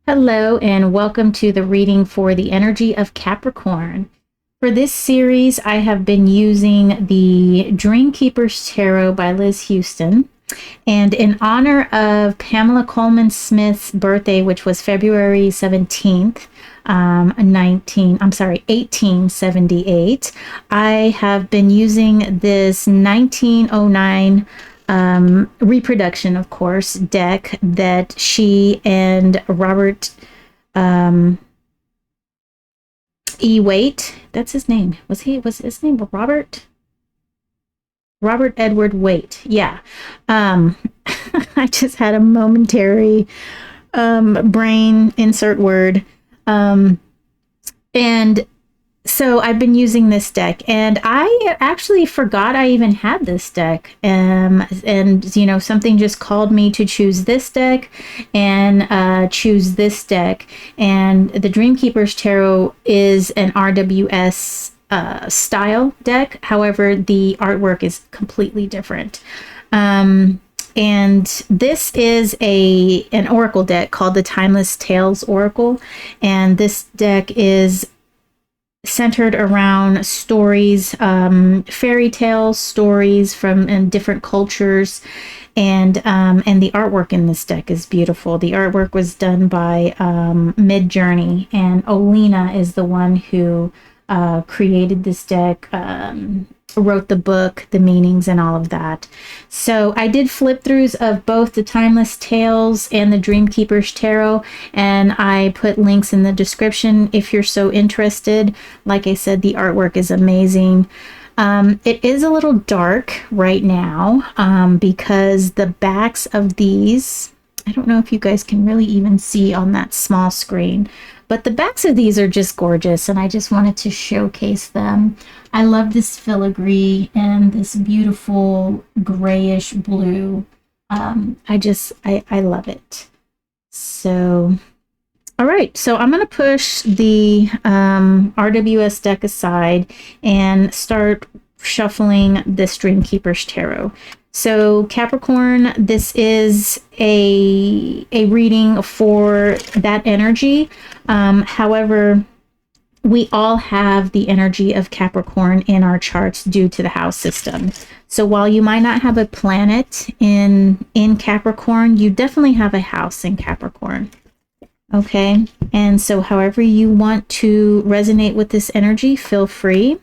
Hello, and welcome to the reading for the energy of Capricorn. For this series, I have been using the Dreamkeeper's Tarot by Liz Houston. And in honor of Pamela Coleman Smith's birthday, which was February 17th, 1878, I have been using this 1909 reproduction, of course, deck that she and Robert E. Waite, that's his name. Was his name Robert? Robert Edward Waite. Yeah. I just had a momentary brain insert word. And so I've been using this deck, and I actually forgot I even had this deck. And you know, something just called me to choose this deck and choose this deck. And the Dreamkeeper's Tarot is an RWS style deck. However, the artwork is completely different. And this is an oracle deck called the Timeless Tales Oracle, and this deck is centered around stories, fairy tales, stories from different cultures, and the artwork in this deck is beautiful. The artwork was done by Midjourney, and Olena is the one who created this deck, wrote the book, the meanings, and all of that. So I did flip throughs of both the Timeless Tales and the Dreamkeeper's Tarot, and I put links in the description if you're so interested. Like I said, the artwork is amazing. It is a little dark right now because the backs of these, I don't know if you guys can really even see on that small screen, but the backs of these are just gorgeous, and I just wanted to showcase them. I love this filigree and this beautiful grayish blue. I love it. So, all right. So I'm going to push the RWS deck aside and start shuffling this Dreamkeeper's Tarot. So Capricorn, this is a reading for that energy. However, we all have the energy of Capricorn in our charts due to the house system. So while you might not have a planet in Capricorn, you definitely have a house in Capricorn. Okay? And so however you want to resonate with this energy, feel free.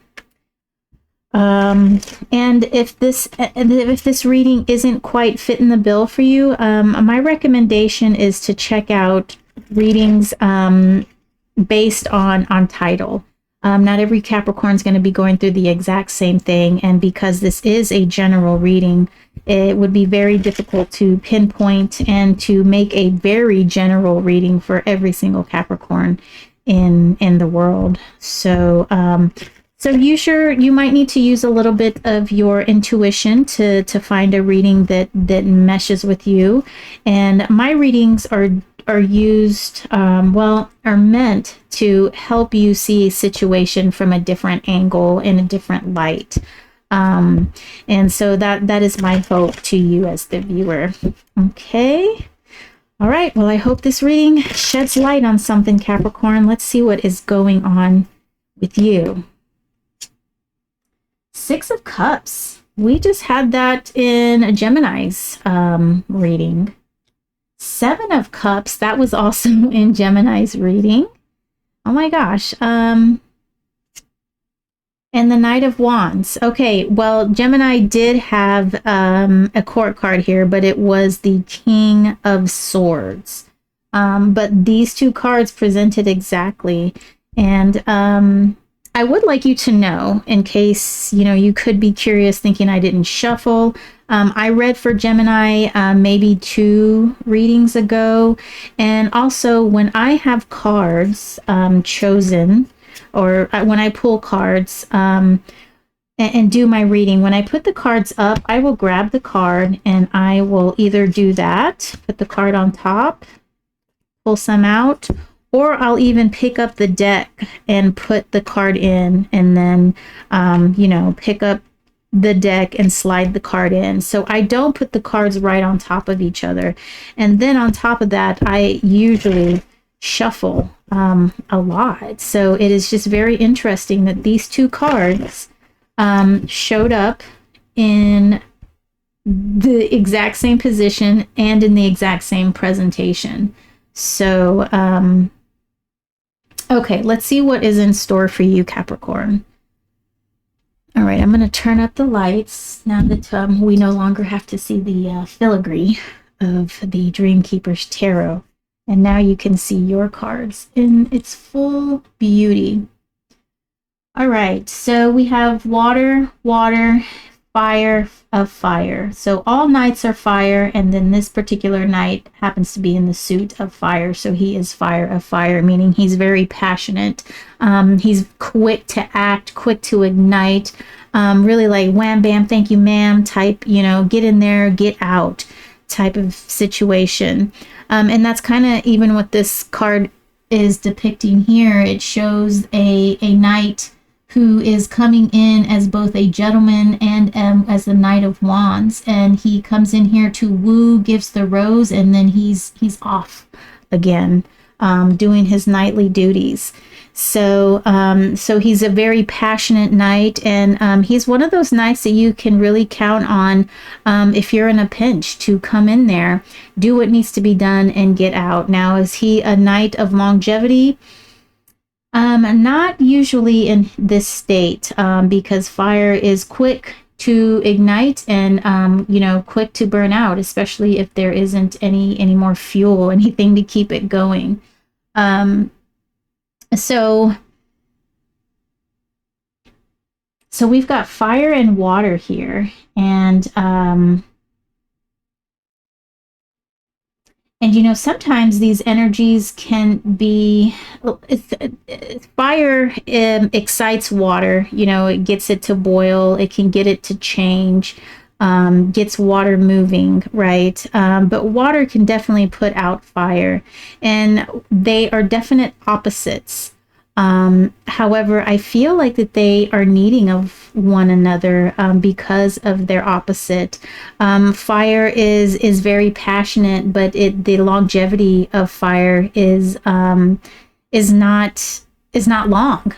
And if this reading isn't quite fitting the bill for you, my recommendation is to check out readings based on title. Not every Capricorn is going to be going through the exact same thing, and because this is a general reading, it would be very difficult to pinpoint and to make a very general reading for every single Capricorn in the world. So so you might need to use a little bit of your intuition to find a reading that meshes with you. And my readings are used, are meant to help you see a situation from a different angle, in a different light. And so that is my hope to you as the viewer. Okay. All right. Well, I hope this reading sheds light on something, Capricorn. Let's see what is going on with you. Six of Cups. We just had that in a Gemini's reading. Seven of Cups. That was also in Gemini's reading. Oh my gosh. And the Knight of Wands. Okay, well, Gemini did have a court card here, but it was the King of Swords. But these two cards presented exactly. And I would like you to know, in case, you know, you could be curious thinking I didn't shuffle. I read for Gemini maybe 2 readings ago. And also when I have cards chosen, or when I pull cards and do my reading, when I put the cards up, I will grab the card and I will either do that, put the card on top, pull some out, or I'll even pick up the deck and put the card in, and then, you know, pick up the deck and slide the card in. So I don't put the cards right on top of each other. And then on top of that, I usually shuffle a lot. So it is just very interesting that these two cards showed up in the exact same position and in the exact same presentation. So, okay, let's see what is in store for you, Capricorn. All right, I'm going to turn up the lights now that we no longer have to see the filigree of the Dreamkeeper's Tarot. And now you can see your cards in its full beauty. All right, so we have water, water, fire of fire. So all knights are fire, and then this particular knight happens to be in the suit of fire. So he is fire of fire, meaning he's very passionate. He's quick to act, quick to ignite, really like wham, bam, thank you, ma'am type, you know, get in there, get out type of situation. And that's kind of even what this card is depicting here. It shows a knight who is coming in as both a gentleman and as the Knight of Wands, and he comes in here to woo, gives the rose, and then he's off again, doing his knightly duties. So so he's a very passionate knight, and he's one of those knights that you can really count on if you're in a pinch to come in there, do what needs to be done, and get out. Now, is he a knight of longevity? Not usually in this state, because fire is quick to ignite and, you know, quick to burn out, especially if there isn't any more fuel, anything to keep it going. So we've got fire and water here, and you know, sometimes these energies can be, fire excites water, you know, it gets it to boil, it can get it to change, gets water moving, right? But water can definitely put out fire, and they are definite opposites. However, I feel like that they are needing of one another because of their opposite. Fire is very passionate, but the longevity of fire is not long.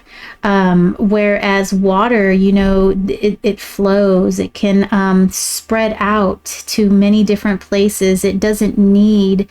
Whereas water, you know, it flows. It can spread out to many different places. It doesn't need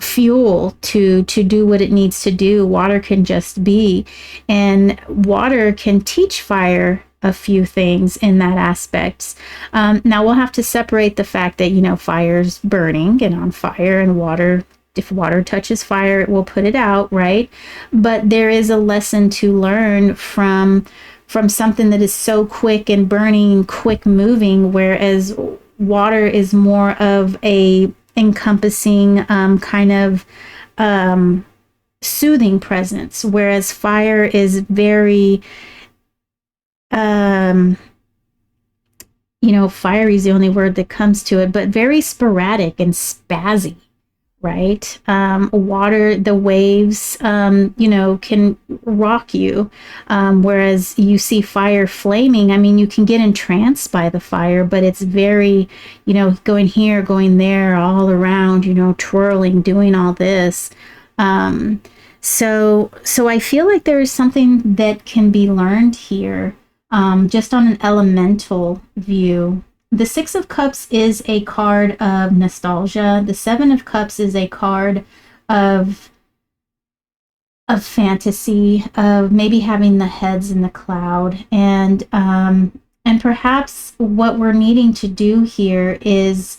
fuel to do what it needs to do. Water can just be, and water can teach fire a few things in that aspects. Now we'll have to separate the fact that, you know, fire's burning and on fire, and water, if water touches fire, it will put it out, right? But there is a lesson to learn from something that is so quick and burning, quick moving, whereas water is more of a encompassing kind of soothing presence, whereas fire is very you know, fiery is the only word that comes to it, but very sporadic and spazzy, right? Water, the waves, you know, can rock you, whereas you see fire flaming. I mean, you can get entranced by the fire, but it's very, you know, going here, going there, all around, you know, twirling, doing all this. So I feel like there is something that can be learned here, just on an elemental view. The Six of Cups is a card of nostalgia. The Seven of Cups is a card of fantasy, of maybe having the heads in the cloud. And perhaps what we're needing to do here is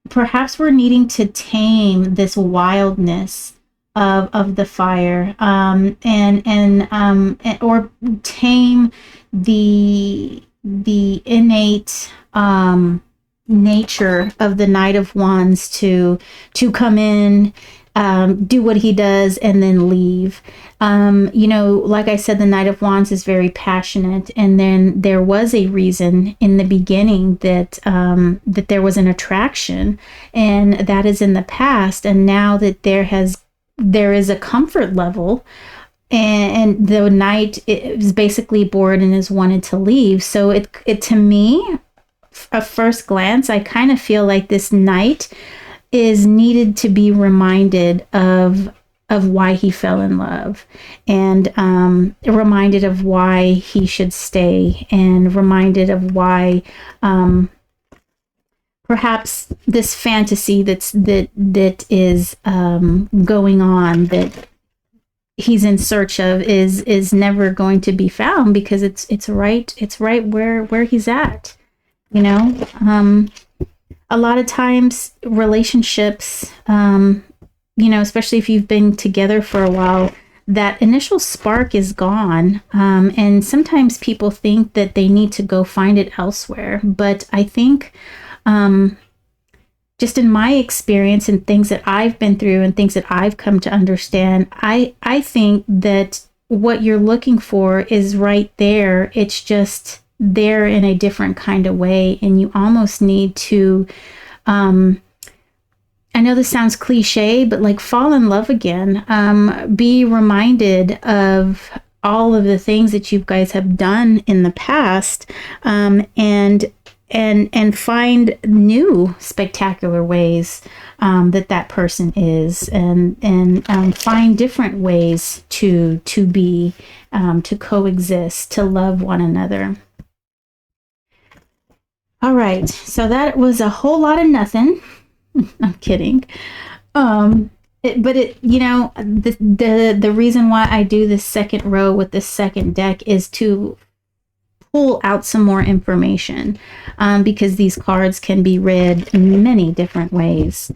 perhaps we're needing to tame this wildness of the fire, or tame the innate nature of the Knight of Wands to come in, do what he does, and then leave. You know, like I said, the Knight of Wands is very passionate, and then there was a reason in the beginning that that there was an attraction, and that is in the past. And now that there is a comfort level, and the knight is basically bored and is wanted to leave. So it to me, a first glance, I kind of feel like this knight is needed to be reminded of why he fell in love, and reminded of why he should stay, and reminded of why perhaps this fantasy that is going on, that he's in search of, is never going to be found, because it's right where he's at, you know. A lot of times relationships, you know, especially if you've been together for a while, that initial spark is gone. And sometimes people think that they need to go find it elsewhere. But I think, just in my experience and things that I've been through and things that I've come to understand, I think that what you're looking for is right there. It's just there in a different kind of way. And you almost need to, I know this sounds cliche, but like fall in love again. Be reminded of all of the things that you guys have done in the past, and find new spectacular ways that person is, and find different ways to be, to coexist, to love one another. All right, so that was a whole lot of nothing. I'm kidding. You know, the reason why I do this second row with this second deck is to pull out some more information, because these cards can be read in many different ways.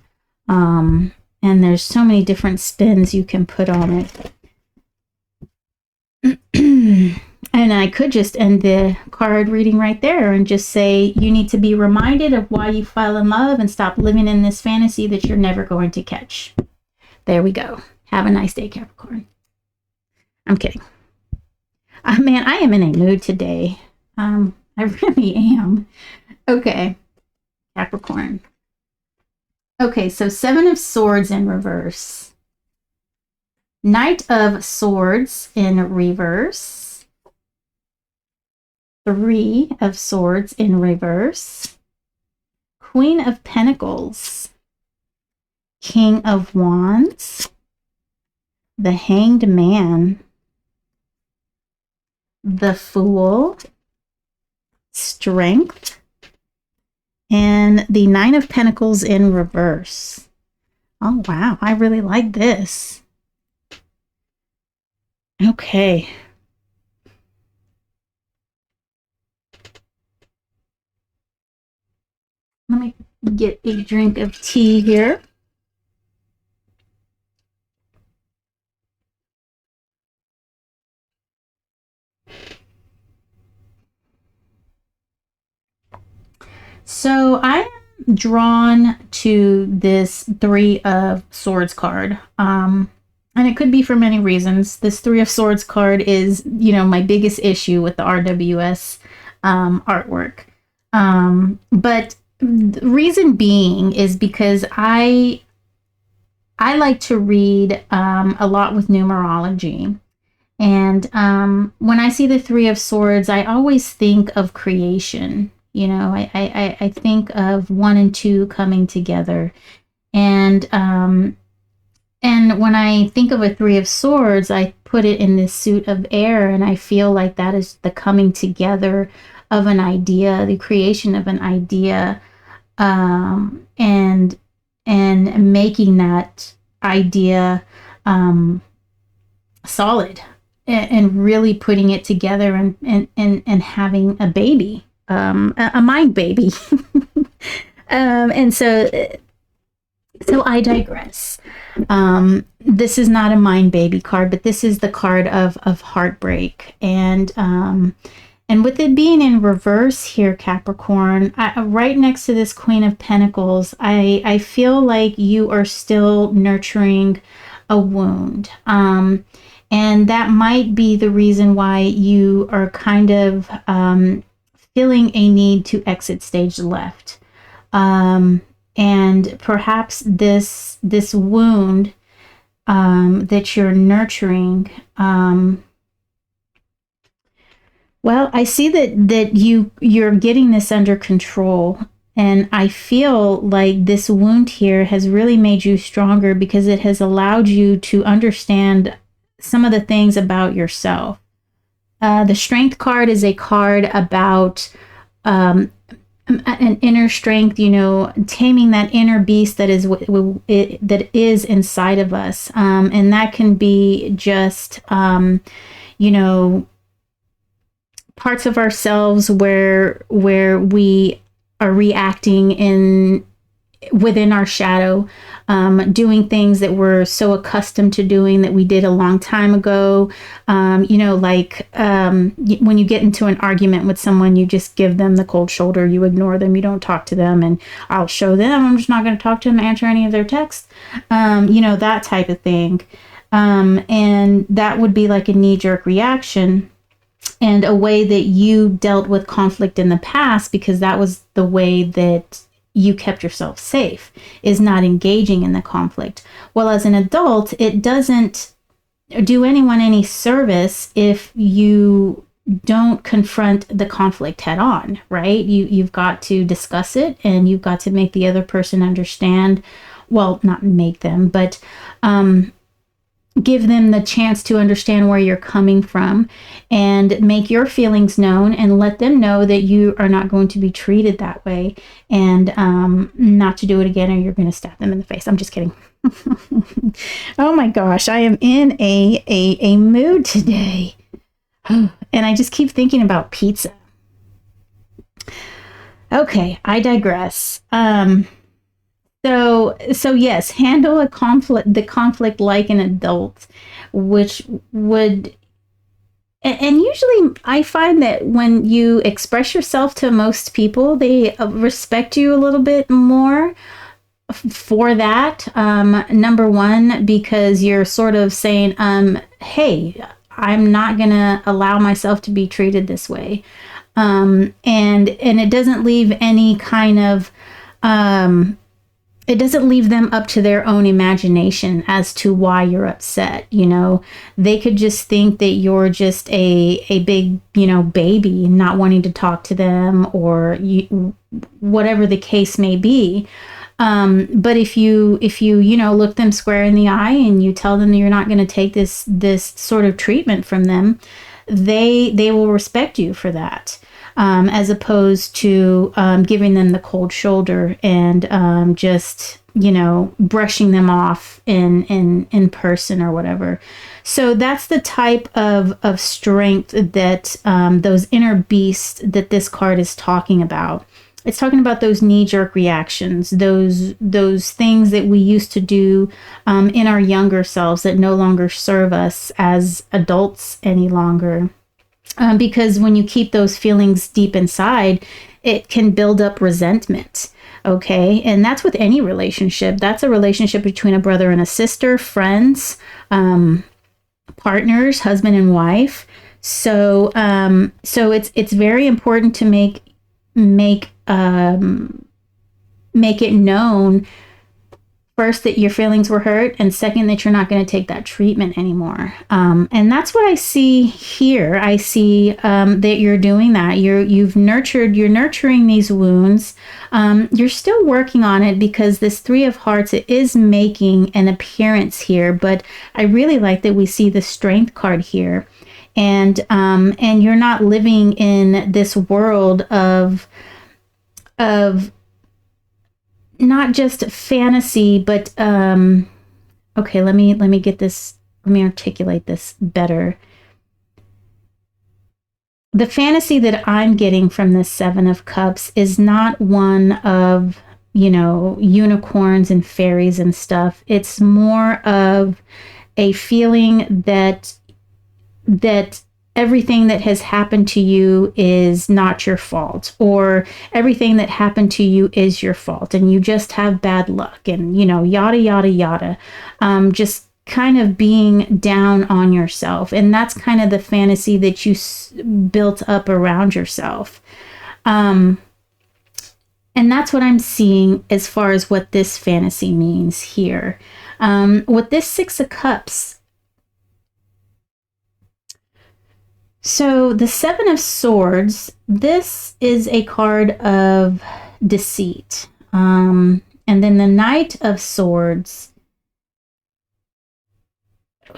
And there's so many different spins you can put on it. And I could just end the card reading right there and just say, you need to be reminded of why you fell in love and stop living in this fantasy that you're never going to catch. There we go. Have a nice day, Capricorn. I'm kidding. Man, I am in a mood today. I really am. Okay, Capricorn. Okay, so Seven of Swords in reverse. Knight of Swords in reverse. Three of Swords in reverse. Queen of Pentacles. King of Wands. The Hanged Man. The Fool. Strength. And the Nine of Pentacles in reverse. Oh, wow. I really like this. Okay. Let me get a drink of tea here. So I am drawn to this Three of Swords card. And it could be for many reasons. This Three of Swords card is, you know, my biggest issue with the RWS artwork. But the reason being is because I like to read a lot with numerology. And when I see the Three of Swords, I always think of creation. You know, I think of 1 and 2 coming together. And when I think of a Three of Swords, I put it in this suit of air, and I feel like that is the coming together of an idea, the creation of an idea, and making that idea solid, and really putting it together, and having a baby, a mind baby. And so I digress. This is not a mind baby card, but this is the card of heartbreak. And with it being in reverse here, Capricorn, right next to this Queen of Pentacles, I feel like you are still nurturing a wound. And that might be the reason why you are kind of feeling a need to exit stage left. And perhaps this wound that you're nurturing, Well, I see that you're getting this under control, and I feel like this wound here has really made you stronger because it has allowed you to understand some of the things about yourself. The Strength card is a card about an inner strength, taming that inner beast that is inside of us, and that can be just you know parts of ourselves where we are reacting in within our shadow, doing things that we're so accustomed to doing that we did a long time ago. When you get into an argument with someone, you just give them the cold shoulder, you ignore them, you don't talk to them, and I'll show them, I'm just not going to talk to them, answer any of their texts, that type of thing. And that would be like a knee-jerk reaction and a way that you dealt with conflict in the past, because that was the way that you kept yourself safe, is not engaging in the conflict. Well, as an adult, it doesn't do anyone any service if you don't confront the conflict head on, right? You've got to discuss it, and you've got to make the other person understand. Well, not make them, but give them the chance to understand where you're coming from, and make your feelings known, and let them know that you are not going to be treated that way, and not to do it again, or you're going to stab them in the face. I'm just kidding. Oh my gosh, I am in a mood today. And I just keep thinking about pizza. Okay, I digress. So yes, handle the conflict like an adult, which would, and usually I find that when you express yourself to most people, they respect you a little bit more for that. Number one, because you're sort of saying, hey, I'm not gonna allow myself to be treated this way. And it doesn't leave any kind of, it doesn't leave them up to their own imagination as to why you're upset. They could just think that you're just a big, baby, not wanting to talk to them, or whatever the case may be. But if you look them square in the eye and you tell them that you're not going to take this sort of treatment from them, they will respect you for that. As opposed to giving them the cold shoulder and just brushing them off in person or whatever. So that's the type of strength that those inner beasts that this card is talking about. It's talking about those knee-jerk reactions, those things that we used to do in our younger selves that no longer serve us as adults any longer. Because when you keep those feelings deep inside, it can build up resentment. Okay. And that's with any relationship. That's a relationship between a brother and a sister, friends, partners, husband and wife. So it's very important to make it known, first, that your feelings were hurt, and second, that you're not going to take that treatment anymore. And that's what I see here. I see that you're doing that. You're nurturing these wounds. You're still working on it, because this Three of Hearts, it is making an appearance here. But I really like that we see the Strength card here, and you're not living in this world of not just fantasy, but okay, let me get this, let me articulate this better. The fantasy that I'm getting from this Seven of Cups is not one of, unicorns and fairies and stuff. It's more of a feeling that everything that has happened to you is not your fault, or everything that happened to you is your fault, and you just have bad luck, and yada yada yada. Just kind of being down on yourself, and that's kind of the fantasy that you built up around yourself. And that's what I'm seeing as far as what this fantasy means here. With this Six of Cups, So the Seven of Swords, this is a card of deceit. And then the Knight of Swords.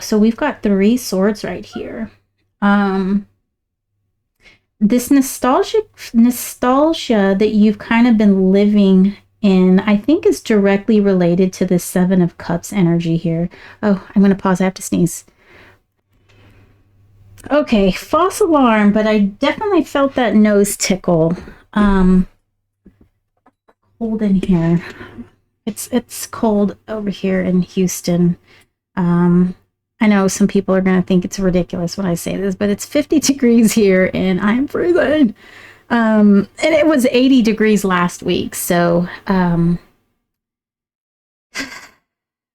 So we've got 3 swords right here. This nostalgia that you've kind of been living in, I think, is directly related to the Seven of Cups energy here. Oh, I'm going to pause. I have to sneeze. Okay, false alarm, but I definitely felt that nose tickle. Cold in here. It's cold over here in Houston. I know some people are going to think it's ridiculous when I say this, but it's 50 degrees here and I'm freezing. And it was 80 degrees last week. So,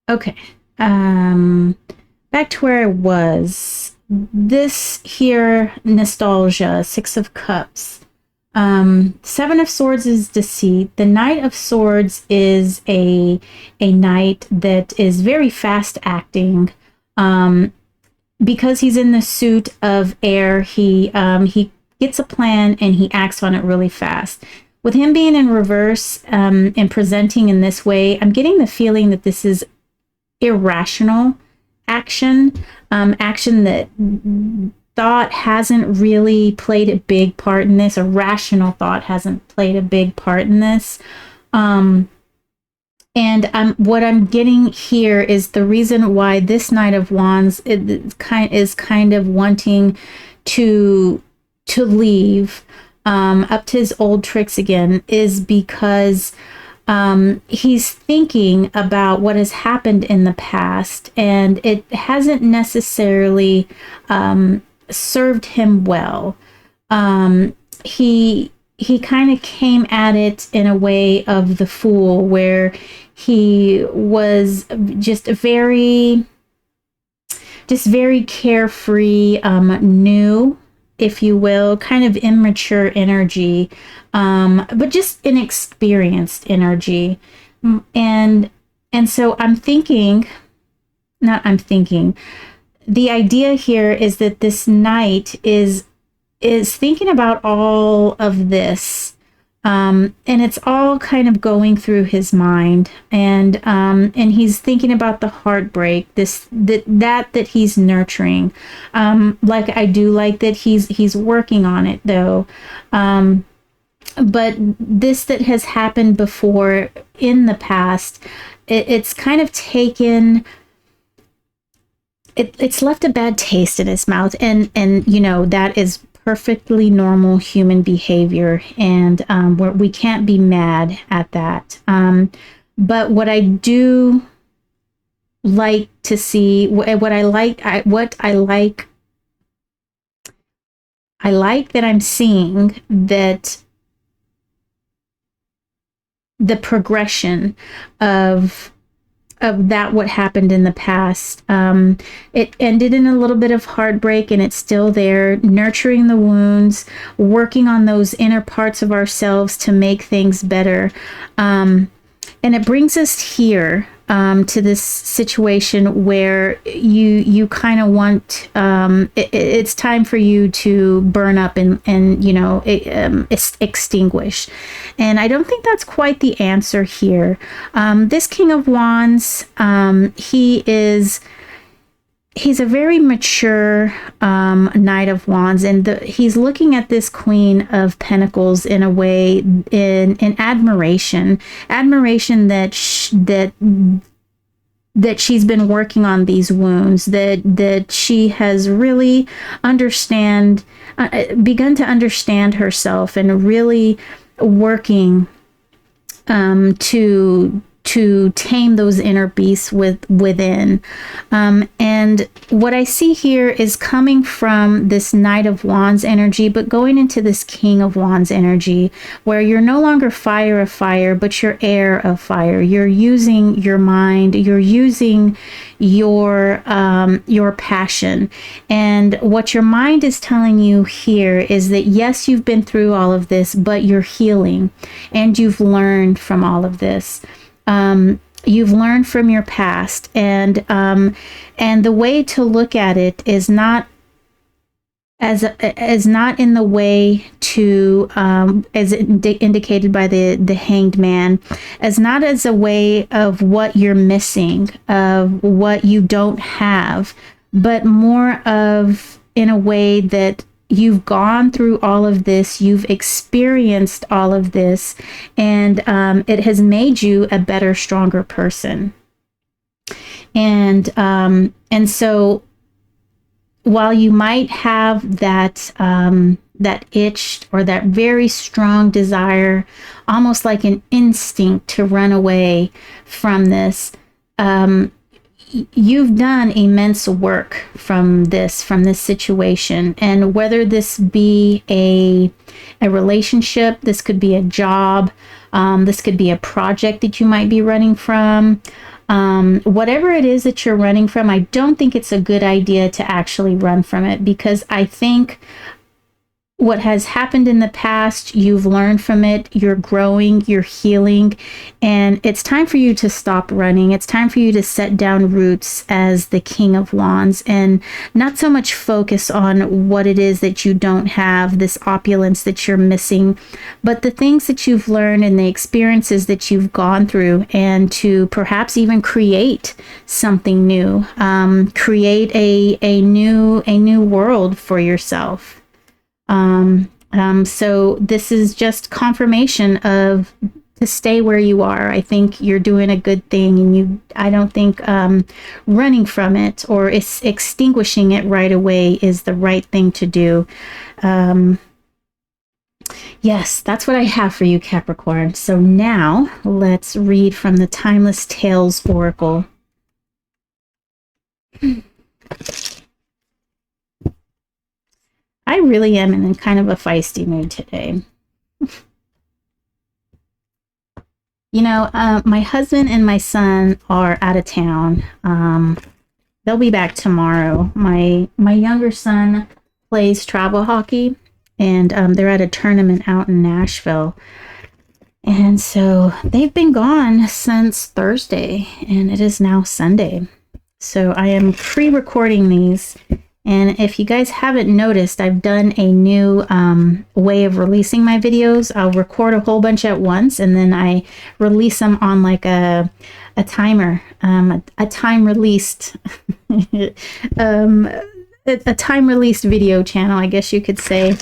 okay. Back to where I was. This here, nostalgia, 6 of Cups. 7 of Swords is deceit. The Knight of Swords is a knight that is very fast acting. Because he's in the suit of air, he gets a plan and he acts on it really fast. With him being in reverse and presenting in this way, I'm getting the feeling that this is irrational action, action that thought hasn't really played a big part in this. A rational thought hasn't played a big part in this. And what I'm getting here is the reason why this Knight of Wands is kind of wanting to leave up to his old tricks again is because he's thinking about what has happened in the past, and it hasn't necessarily served him well. He kind of came at it in a way of the Fool, where he was just very carefree, new, if you will, kind of immature energy, but just inexperienced energy. And so the idea here is that this knight is thinking about all of this, and it's all kind of going through his mind, and he's thinking about the heartbreak, that he's nurturing. Like, I do like that he's working on it though, but this that has happened before in the past, it's kind of taken. It's left a bad taste in his mouth, and you know, that is perfectly normal human behavior, and we can't be mad at that. But what I do like to see, I like that I'm seeing that the progression of that what happened in the past. It ended in a little bit of heartbreak, and it's still there, nurturing the wounds, working on those inner parts of ourselves to make things better. And it brings us here to this situation where you kind of want, it's time for you to burn up and you know, extinguish. And I don't think that's quite the answer here. This King of Wands, he's a very mature Knight of Wands, and he's looking at this Queen of Pentacles in a way, in admiration that she's been working on these wounds, that she has really begun to understand herself, and really working to tame those inner beasts within. And what I see here is coming from this Knight of Wands energy, but going into this King of Wands energy, where you're no longer fire of fire, but you're air of fire. You're using your mind, you're using your passion. And what your mind is telling you here is that, yes, you've been through all of this, but you're healing, and you've learned from all of this. You've learned from your past, and the way to look at it is not as not in the way to, as indicated by the hanged man, as not as a way of what you're missing, of what you don't have, but more of in a way that you've gone through all of this, you've experienced all of this, and it has made you a better, stronger person. And so while you might have that that itch or that very strong desire, almost like an instinct to run away from this, you've done immense work from this situation. And whether this be a relationship, this could be a job, this could be a project that you might be running from. Whatever it is that you're running from, I don't think it's a good idea to actually run from it, because I think what has happened in the past, you've learned from it, you're growing, you're healing, and it's time for you to stop running. It's time for you to set down roots as the King of Wands and not so much focus on what it is that you don't have, this opulence that you're missing, but the things that you've learned and the experiences that you've gone through, and to perhaps even create something new, create a new world for yourself. So this is just confirmation of to stay where you are. I think you're doing a good thing, and I don't think running from it or extinguishing it right away is the right thing to do. Yes, that's what I have for you, Capricorn. So now let's read from the Timeless Tales Oracle. I really am in kind of a feisty mood today. You know, my husband and my son are out of town. They'll be back tomorrow. My younger son plays travel hockey, and they're at a tournament out in Nashville. And so they've been gone since Thursday, and it is now Sunday. So I am pre-recording these. And if you guys haven't noticed, I've done a new way of releasing my videos. I'll record a whole bunch at once, and then I release them on like a timer, a time released, a time released video channel, I guess you could say.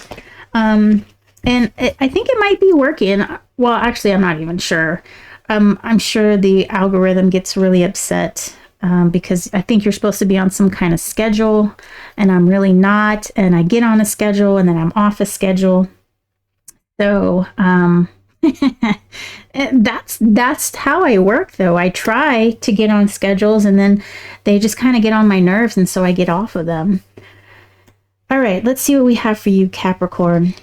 And I think it might be working. Well, actually, I'm not even sure. I'm sure the algorithm gets really upset. Because I think you're supposed to be on some kind of schedule, and I'm really not, and I get on a schedule and then I'm off a schedule. So that's how I work, though. I try to get on schedules, and then they just kind of get on my nerves, and so I get off of them. All right, let's see what we have for you, Capricorn.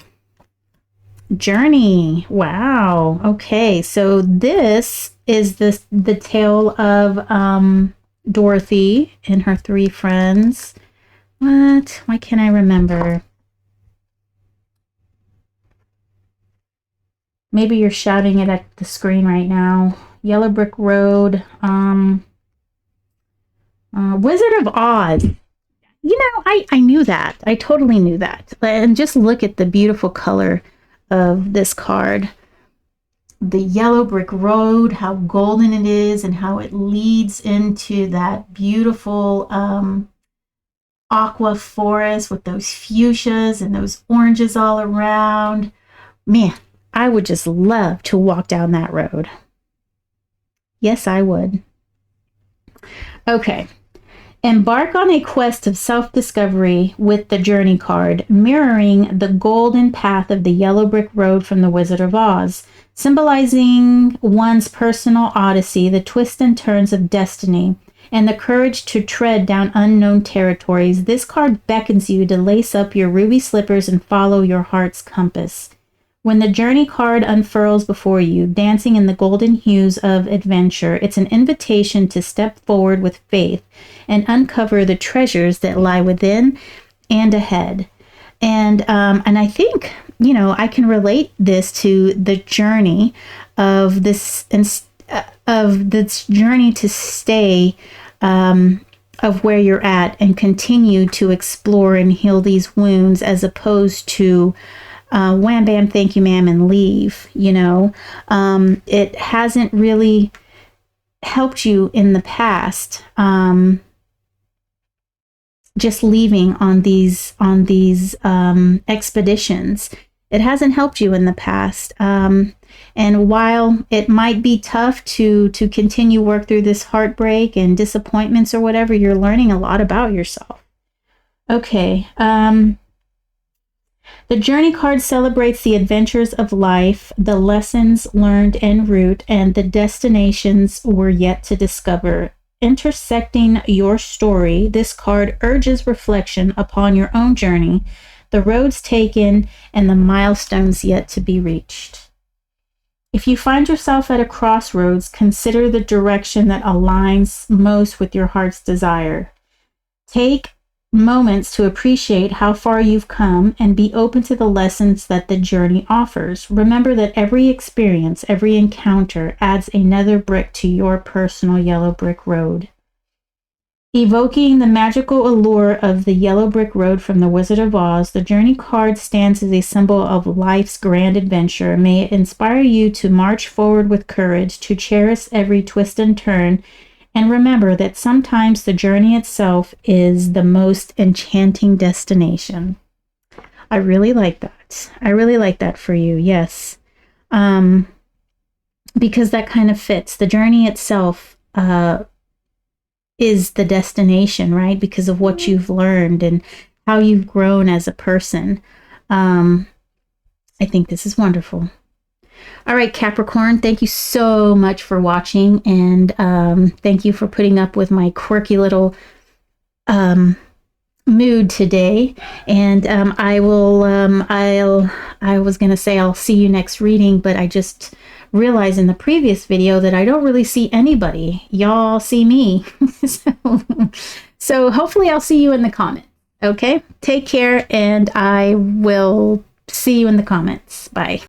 Journey. Wow. Okay, so this is the tale of Dorothy and her three friends. What? Why can't I remember? Maybe you're shouting it at the screen right now. Yellow Brick Road. Wizard of Oz. You know, I knew that. I totally knew that. And just look at the beautiful color of this card. The yellow brick road, how golden it is, and how it leads into that beautiful aqua forest with those fuchsias and those oranges all around. Man, I would just love to walk down that road. Yes, I would. Okay. Embark on a quest of self-discovery with the Journey card, mirroring the golden path of the yellow brick road from the Wizard of Oz, symbolizing one's personal odyssey, the twists and turns of destiny, and the courage to tread down unknown territories. This card beckons you to lace up your ruby slippers and follow your heart's compass. When the Journey card unfurls before you, dancing in the golden hues of adventure, it's an invitation to step forward with faith and uncover the treasures that lie within and ahead. And I think, you know, I can relate this to the journey of this journey to stay of where you're at and continue to explore and heal these wounds, as opposed to wham bam, thank you ma'am, and leave. It hasn't really helped you in the past, just leaving on these expeditions. It hasn't helped you in the past. And while it might be tough to continue work through this heartbreak and disappointments or whatever, you're learning a lot about yourself. Okay. The Journey card celebrates the adventures of life, the lessons learned en route, and the destinations we're yet to discover. Intersecting your story, this card urges reflection upon your own journey, the roads taken, and the milestones yet to be reached. If you find yourself at a crossroads, consider the direction that aligns most with your heart's desire. Take moments to appreciate how far you've come and be open to the lessons that the journey offers. Remember that every experience, every encounter adds another brick to your personal yellow brick road. Evoking the magical allure of the yellow brick road from the Wizard of Oz, the Journey card stands as a symbol of life's grand adventure. May it inspire you to march forward with courage, to cherish every twist and turn, and remember that sometimes the journey itself is the most enchanting destination. I really like that. I really like that for you, yes. Because that kind of fits. The journey itself is the destination, right? Because of what you've learned and how you've grown as a person. I think this is wonderful. All right, Capricorn, thank you so much for watching, and thank you for putting up with my quirky little mood today. And I was going to say I'll see you next reading, but I just realized in the previous video that I don't really see anybody. Y'all see me. So hopefully I'll see you in the comments. Okay, take care, and I will see you in the comments. Bye.